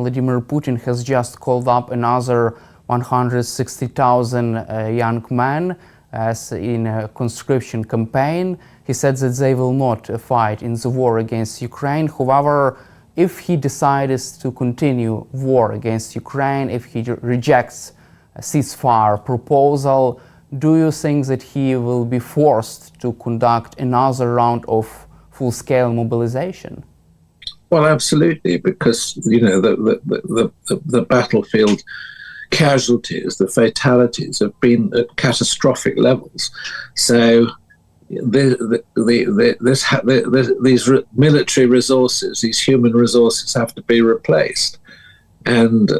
Vladimir Putin has just called up another 160,000 young men as in a conscription campaign. He said that they will not fight in the war against Ukraine. However, if he decides to continue war against Ukraine, if he rejects a ceasefire proposal, do you think that he will be forced to conduct another round of full-scale mobilization? Well, absolutely, because the battlefield casualties, the fatalities have been at catastrophic levels. So these military resources, these human resources, have to be replaced. And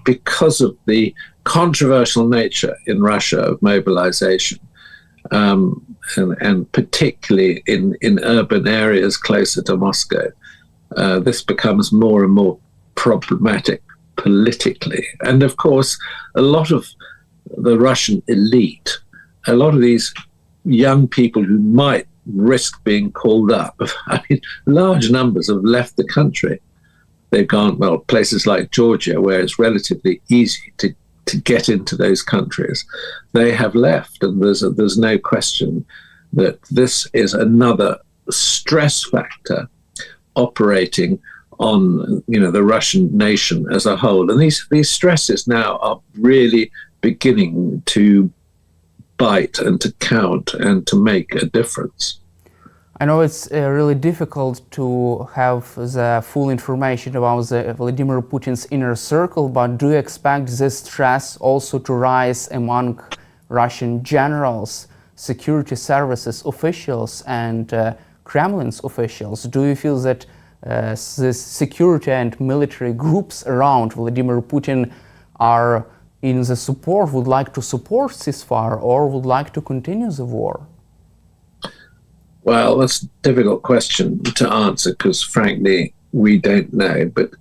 because of the controversial nature in Russia of mobilization, and particularly in urban areas closer to Moscow, this becomes more and more problematic politically. And of course, a lot of the Russian elite, a lot of these young people who might risk being called up, I mean, large numbers have left the country. They've gone, well, places like Georgia, where it's relatively easy to get into those countries, they have left. And there's no question that this is another stress factor operating on the Russian nation as a whole. And these stresses now are really beginning to bite and to count and to make a difference. I know it's really difficult to have the full information about Vladimir Putin's inner circle, but do you expect this stress also to rise among Russian generals, security services officials, and Kremlin's officials? Do you feel that this security and military groups around Vladimir Putin are in the support, would like to support ceasefire, or would like to continue the war? Well, that's a difficult question to answer because, frankly, we don't know. But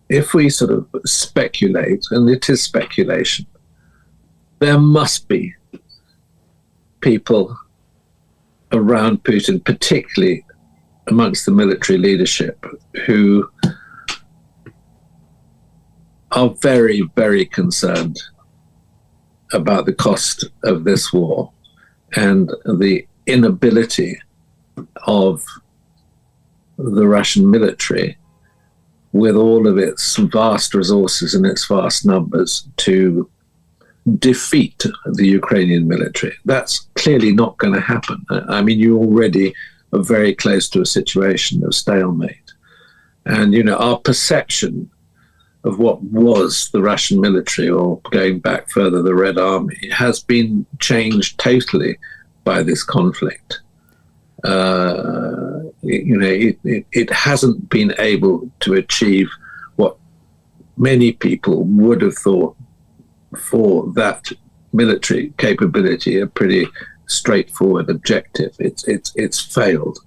if we sort of speculate, and it is speculation, there must be people around Putin, particularly amongst the military leadership, who are very, very concerned about the cost of this war and the inability of the Russian military, with all of its vast resources and its vast numbers, to defeat the Ukrainian military. That's clearly not going to happen. I mean, you already are very close to a situation of stalemate. And, our perception of what was the Russian military, or going back further, the Red Army, has been changed totally by this conflict. It hasn't been able to achieve what many people would have thought for that military capability a pretty straightforward objective. It's failed.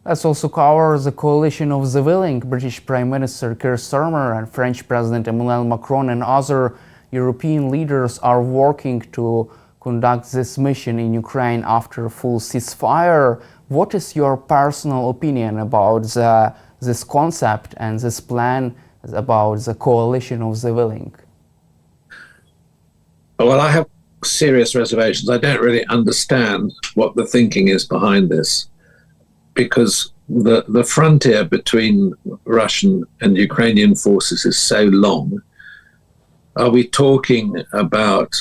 Let's also cover the coalition of the willing. British Prime Minister Keir Starmer and French President Emmanuel Macron and other European leaders are working to conduct this mission in Ukraine after a full ceasefire. What is your personal opinion about this concept and this plan about the coalition of the willing? Well, I have serious reservations. I don't really understand what the thinking is behind this, because the frontier between Russian and Ukrainian forces is so long. Are we talking about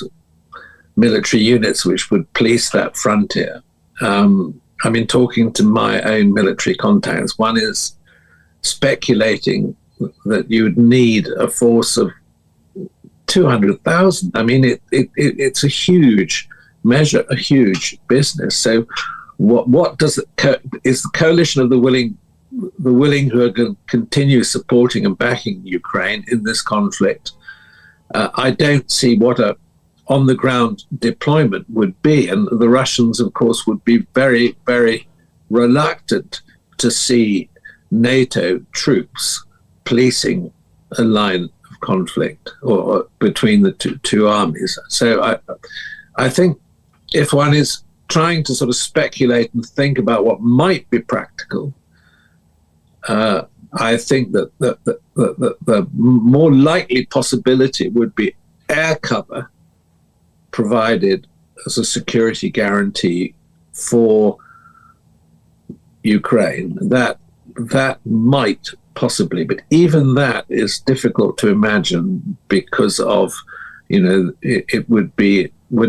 military units which would police that frontier? I mean, talking to my own military contacts, one is speculating that you would need a force of 200,000. I mean, it's a huge measure, a huge business. So what does is the coalition of the willing who are going to continue supporting and backing Ukraine in this conflict? I don't see what a on-the-ground deployment would be, and the Russians, of course, would be very, very reluctant to see NATO troops policing a line of conflict or between the two armies. So I think if one is trying to sort of speculate and think about what might be practical, I think that the more likely possibility would be air cover provided as a security guarantee for Ukraine. That might possibly, but even that is difficult to imagine because of, would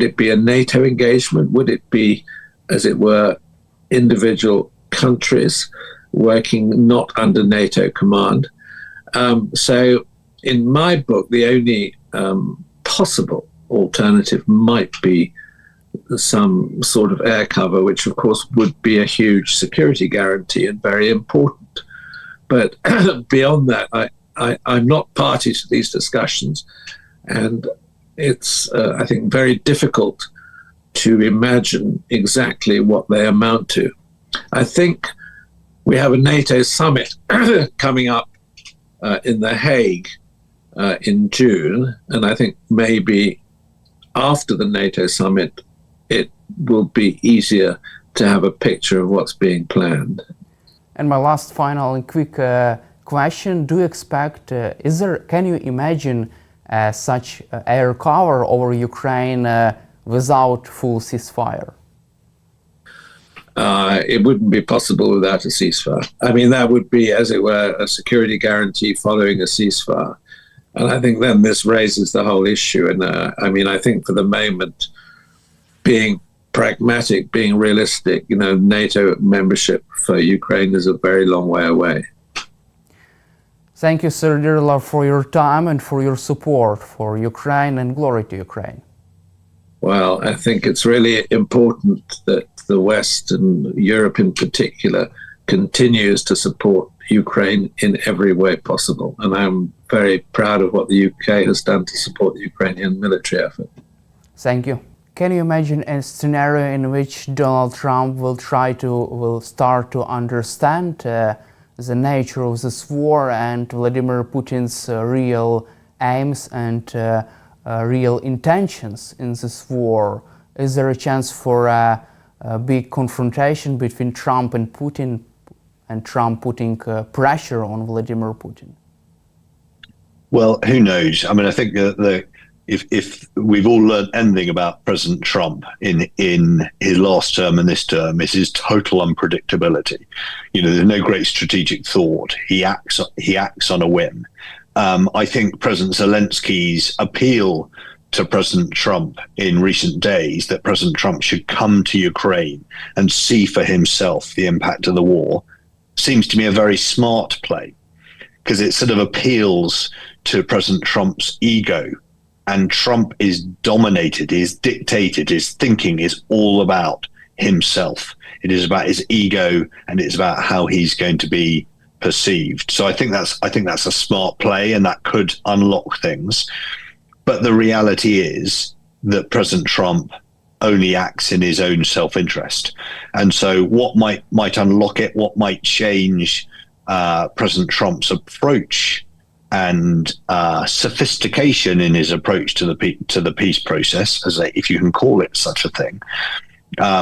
it be a NATO engagement? Would it be, as it were, individual countries working not under NATO command? So in my book, the only possible alternative might be some sort of air cover, which of course would be a huge security guarantee and very important. But beyond that, I'm not party to these discussions, and it's, I think, very difficult to imagine exactly what they amount to. I think we have a NATO summit coming up in The Hague in June, and I think maybe after the NATO summit, it will be easier to have a picture of what's being planned. And my last final and quick question, do you expect, can you imagine such air cover over Ukraine without full ceasefire? It wouldn't be possible without a ceasefire. I mean, that would be, as it were, a security guarantee following a ceasefire. And I think then this raises the whole issue. And I think for the moment, being pragmatic, being realistic, NATO membership for Ukraine is a very long way away. Thank you, Sir Dearlove, for your time and for your support for Ukraine, and glory to Ukraine. Well, I think it's really important that the West and Europe in particular continues to support Ukraine in every way possible. And I'm very proud of what the UK has done to support the Ukrainian military effort. Thank you. Can you imagine a scenario in which Donald Trump will start to understand the nature of this war and Vladimir Putin's real aims and real intentions in this war? Is there a chance for a big confrontation between Trump and Putin, and Trump putting pressure on Vladimir Putin? Well, who knows? I mean, I think that if we've all learned anything about President Trump in his last term and this term, it's his total unpredictability. There's no great strategic thought. He acts on a whim. I think President Zelensky's appeal to President Trump in recent days, that President Trump should come to Ukraine and see for himself the impact of the war, seems to me a very smart play, because it sort of appeals to President Trump's ego. And Trump is dominated, is dictated, his thinking is all about himself. It is about his ego, and it's about how he's going to be perceived. So I think that's a smart play, and that could unlock things. But the reality is that President Trump only acts in his own self-interest. And so what might unlock it, what might change President Trump's approach and sophistication in his approach to the peace process, if you can call it such a thing,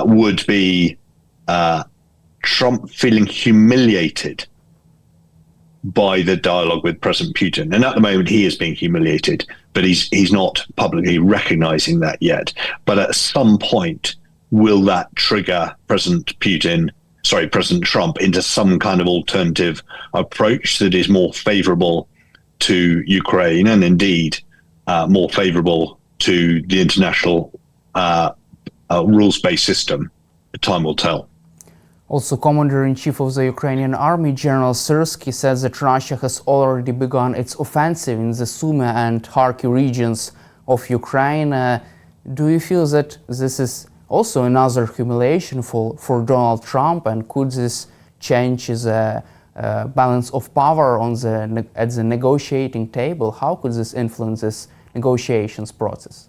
would be Trump feeling humiliated by the dialogue with President Putin. And at the moment, he is being humiliated, but he's not publicly recognizing that yet. But at some point, will that trigger President Trump into some kind of alternative approach that is more favorable to Ukraine, and indeed more favorable to the international rules-based system? Time will tell. Also, Commander-in-Chief of the Ukrainian Army, General Syrsky, says that Russia has already begun its offensive in the Sumy and Kharkiv regions of Ukraine. Do you feel that this is also another humiliation for Donald Trump, and could this change the balance of power at the negotiating table? How could this influence this negotiations process?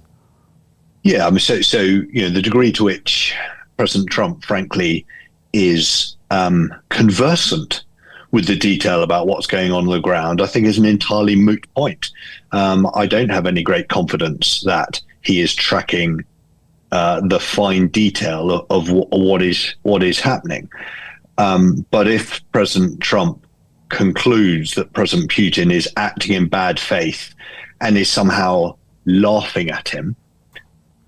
Yeah, I mean, so the degree to which President Trump, frankly, is conversant with the detail about what's going on the ground, I think is an entirely moot point. I don't have any great confidence that he is tracking the fine detail of what is happening. But if President Trump concludes that President Putin is acting in bad faith and is somehow laughing at him,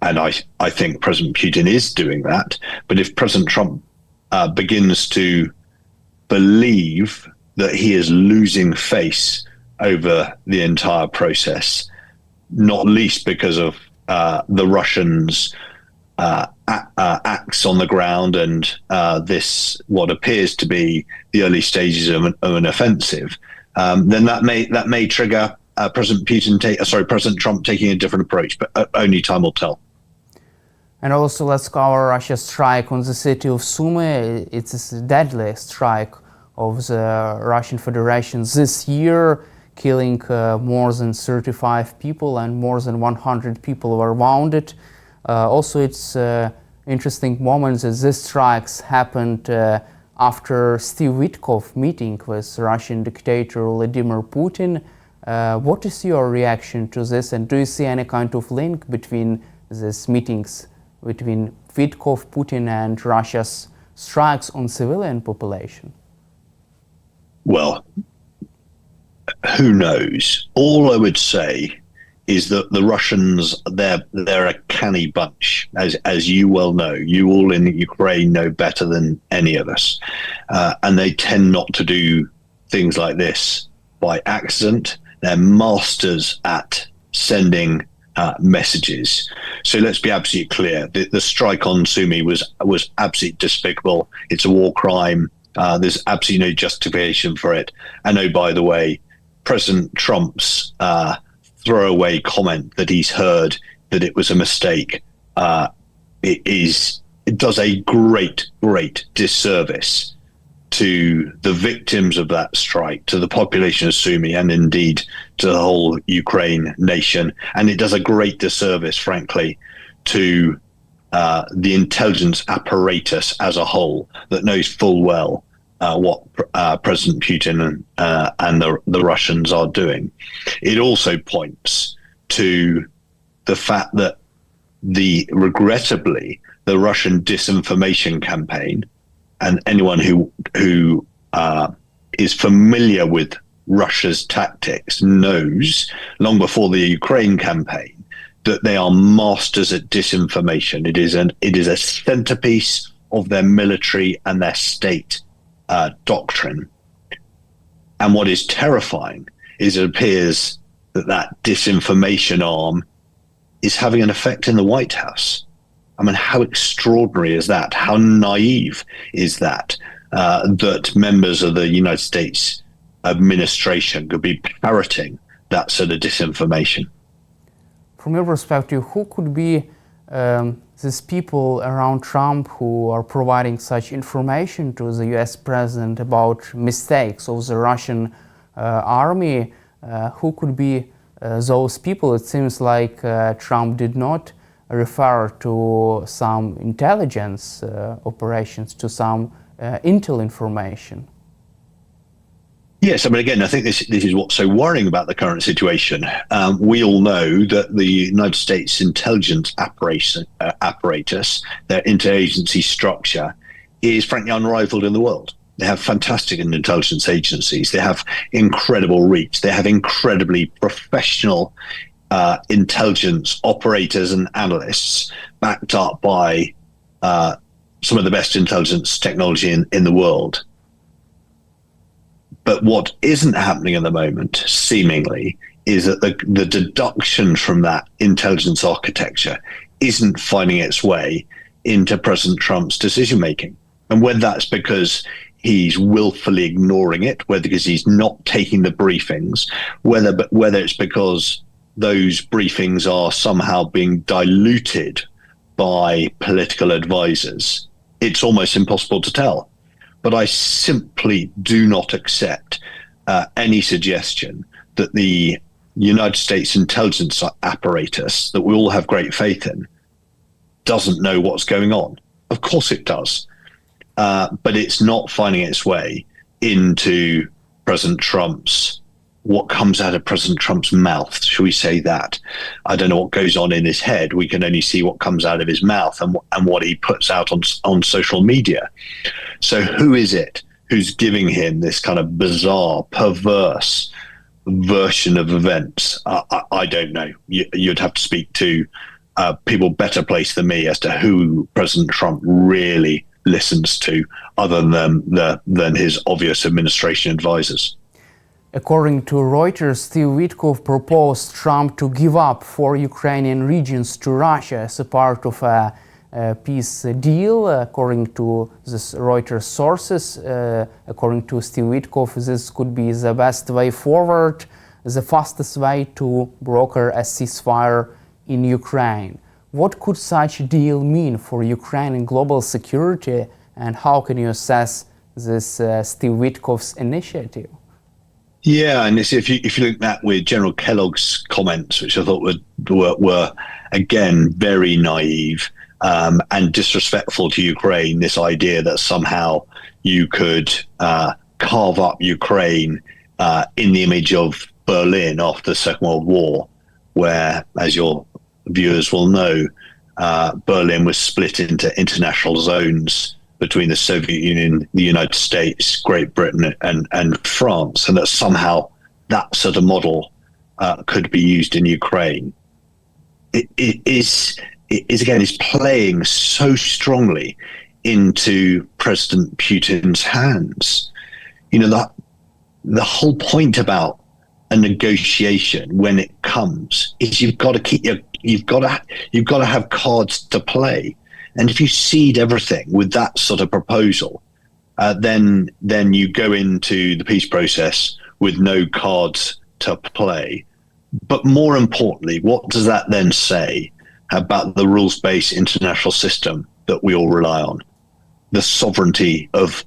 and I think President Putin is doing that, but if President Trump begins to believe that he is losing face over the entire process, not least because of the Russians' acts on the ground and this what appears to be the early stages of an offensive, then that may trigger President Trump taking a different approach. But only time will tell. And also, let's cover Russia's strike on the city of Sumy. It's a deadly strike of the Russian Federation this year, killing more than 35 people and more than 100 people were wounded. Also, it's interesting moment that these strikes happened after Steve Witkoff meeting with Russian dictator Vladimir Putin. What is your reaction to this, and do you see any kind of link between these meetings between Witkoff, Putin, and Russia's strikes on civilian population? Well, who knows? All I would say is that the Russians, they're a canny bunch, as you well know. You all in Ukraine know better than any of us. And they tend not to do things like this by accident. They're masters at sending messages. So let's be absolutely clear. The strike on Sumy was absolutely despicable. It's a war crime. There's absolutely no justification for it. And oh, by the way, President Trump's throwaway comment that he's heard that it was a mistake, it does a great disservice to the victims of that strike, to the population of Sumy, and indeed to the whole Ukraine nation. And it does a great disservice, frankly, to the intelligence apparatus as a whole that knows full well what President Putin and the Russians are doing. It also points to the fact that regrettably, the Russian disinformation campaign, and anyone who is familiar with Russia's tactics knows, long before the Ukraine campaign, that they are masters at disinformation. It is a centerpiece of their military and their state doctrine. And what is terrifying is it appears that disinformation arm is having an effect in the White House. I mean, how extraordinary is that? How naive is that? That members of the United States administration could be parroting that sort of disinformation. From your perspective, who could be these people around Trump who are providing such information to the US president about mistakes of the Russian army? Who could be those people? It seems like Trump did not refer to some intelligence operations, to some intel information. Yes, I mean, again, I think this is what's so worrying about the current situation. We all know that the United States intelligence apparatus, their interagency structure, is frankly unrivaled in the world. They have fantastic intelligence agencies. They have incredible reach. They have incredibly professional intelligence operators and analysts backed up by some of the best intelligence technology in the world. But what isn't happening at the moment, seemingly, is that the deduction from that intelligence architecture isn't finding its way into President Trump's decision-making. And whether that's because he's willfully ignoring it, whether because he's not taking the briefings, whether it's because those briefings are somehow being diluted by political advisors, it's almost impossible to tell. But I simply do not accept any suggestion that the United States intelligence apparatus, that we all have great faith in, doesn't know what's going on. Of course it does. But it's not finding its way into what comes out of President Trump's mouth, shall we say that. I don't know what goes on in his head. We can only see what comes out of his mouth and what he puts out on social media. So who is it who's giving him this kind of bizarre, perverse version of events? I don't know. You'd have to speak to people better placed than me as to who President Trump really listens to, other than his obvious administration advisors. According to Reuters, Steve Witkoff proposed Trump to give up 4 Ukrainian regions to Russia as a part of a peace deal. According to this Reuters sources, according to Steve Witkoff, this could be the best way forward, the fastest way to broker a ceasefire in Ukraine. What could such a deal mean for Ukrainian global security, and how can you assess this Steve Witkoff's initiative? Yeah, and if you look at that with General Kellogg's comments, which I thought were again very naive and disrespectful to Ukraine, this idea that somehow you could carve up Ukraine in the image of Berlin after the Second World War, where, as your viewers will know, Berlin was split into international zones between the Soviet Union, the United States, Great Britain, and France, and that somehow that sort of model could be used in Ukraine. It is playing so strongly into President Putin's hands. You know, that the whole point about a negotiation when it comes is you've got to have cards to play. And if you cede everything with that sort of proposal, then you go into the peace process with no cards to play. But more importantly, what does that then say about the rules-based international system that we all rely on? The sovereignty of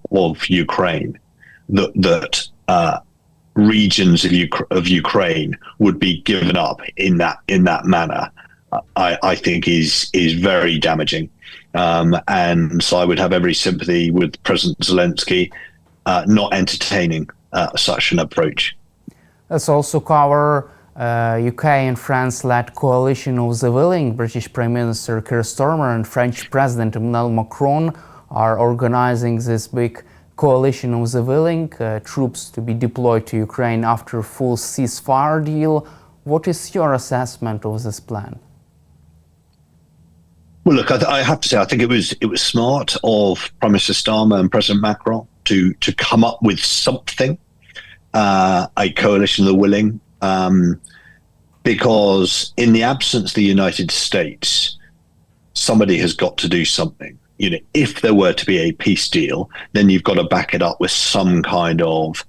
Ukraine, that regions of Ukraine would be given up in that manner, I think is very damaging. And so I would have every sympathy with President Zelensky not entertaining such an approach. Let's also cover UK and France-led coalition of the willing. British Prime Minister Keir Starmer and French President Emmanuel Macron are organizing this big coalition of the willing, troops to be deployed to Ukraine after full ceasefire deal. What is your assessment of this plan? Well, look, I have to say, I think it was smart of Prime Minister Starmer and President Macron to come up with something, a coalition of the willing, because in the absence of the United States, somebody has got to do something. You know, if there were to be a peace deal, then you've got to back it up with some kind of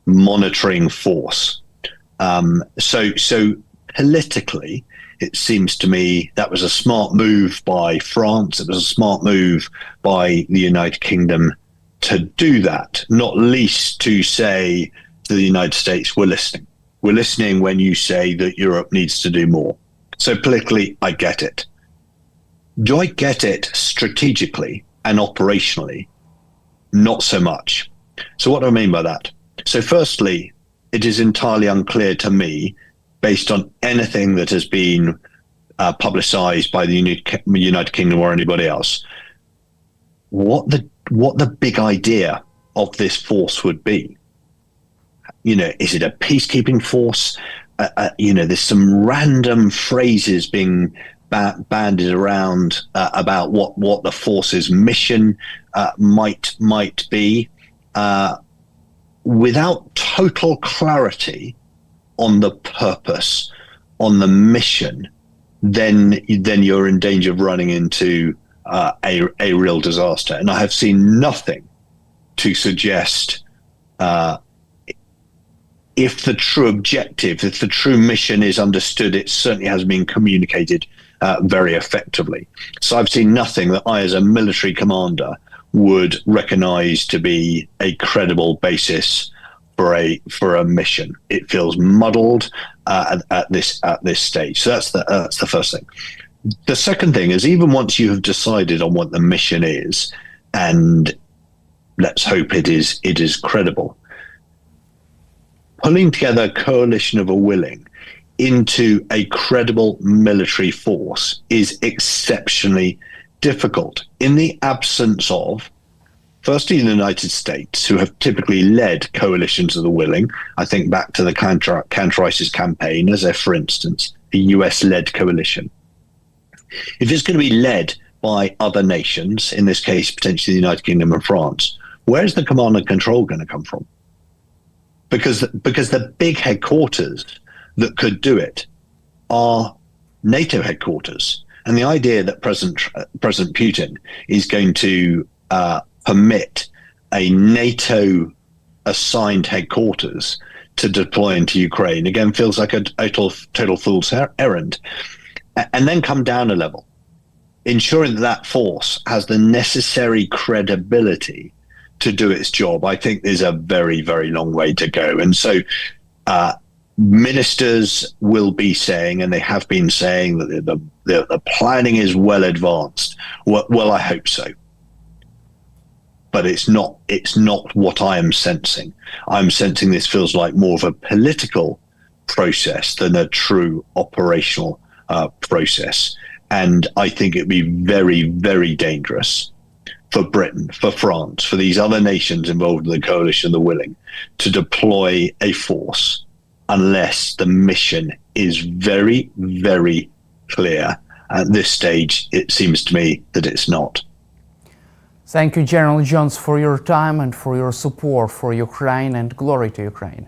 monitoring force. So politically, it seems to me that was a smart move by France. It was a smart move by the United Kingdom to do that, not least to say to the United States, we're listening. We're listening when you say that Europe needs to do more. So politically, I get it. Do I get it strategically and operationally? Not so much. So what do I mean by that? So firstly, it is entirely unclear to me, based on anything that has been publicized by the United Kingdom or anybody else, what the big idea of this force would be. You know, is it a peacekeeping force? There's some random phrases being banded around about what the force's mission might be, without total clarity on the purpose, on the mission. Then you're in danger of running into a real disaster. And I have seen nothing to suggest if the true objective, if the true mission is understood, it certainly has been communicated very effectively. So I've seen nothing that I, as a military commander, would recognize to be a credible basis for a mission. It feels muddled at this stage. So that's the first thing. The second thing is, even once you have decided on what the mission is, and let's hope it is credible, pulling together a coalition of a willing into a credible military force is exceptionally difficult in the absence of Firstly, the United States, who have typically led coalitions of the willing. I think back to the counter-ISIS campaign as if, for instance, a US-led coalition. If it's going to be led by other nations, in this case, potentially the United Kingdom and France, where's the command and control going to come from? Because the big headquarters that could do it are NATO headquarters. And the idea that President Putin is going to permit a NATO-assigned headquarters to deploy into Ukraine, again, feels like a total fool's errand. And then come down a level, ensuring that force has the necessary credibility to do its job, I think there's a very, very long way to go. And so ministers will be saying, and they have been saying, that the planning is well advanced. Well, I hope so. But it's not what I am sensing. I'm sensing this feels like more of a political process than a true operational process. And I think it'd be very, very dangerous for Britain, for France, for these other nations involved in the coalition of the willing to deploy a force unless the mission is very, very clear. At this stage, it seems to me that it's not. Thank you, General Jones, for your time and for your support for Ukraine, and glory to Ukraine.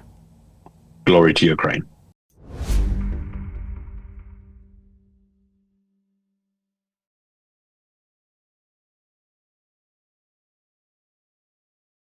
Glory to Ukraine.